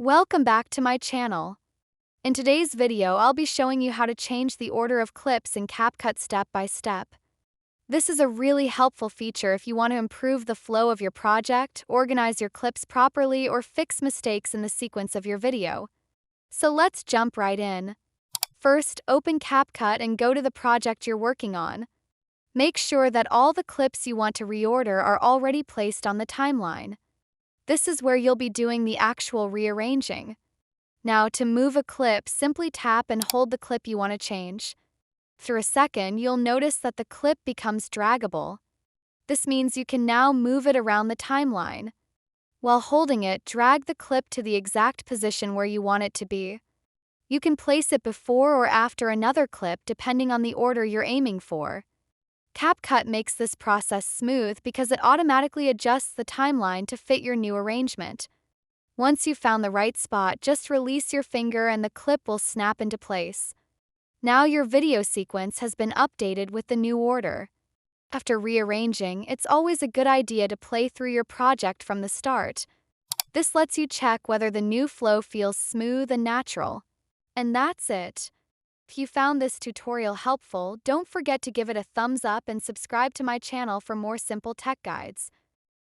Welcome back to my channel. In today's video, I'll be showing you how to change the order of clips in CapCut step by step. This is a really helpful feature if you want to improve the flow of your project, organize your clips properly, or fix mistakes in the sequence of your video. So let's jump right in. First, open CapCut and go to the project you're working on. Make sure that all the clips you want to reorder are already placed on the timeline. This is where you'll be doing the actual rearranging. Now, to move a clip, simply tap and hold the clip you want to change. After a second, you'll notice that the clip becomes draggable. This means you can now move it around the timeline. While holding it, drag the clip to the exact position where you want it to be. You can place it before or after another clip depending on the order you're aiming for. CapCut makes this process smooth because it automatically adjusts the timeline to fit your new arrangement. Once you've found the right spot, just release your finger and the clip will snap into place. Now your video sequence has been updated with the new order. After rearranging, it's always a good idea to play through your project from the start. This lets you check whether the new flow feels smooth and natural. And that's it. If you found this tutorial helpful, don't forget to give it a thumbs up and subscribe to my channel for more simple tech guides.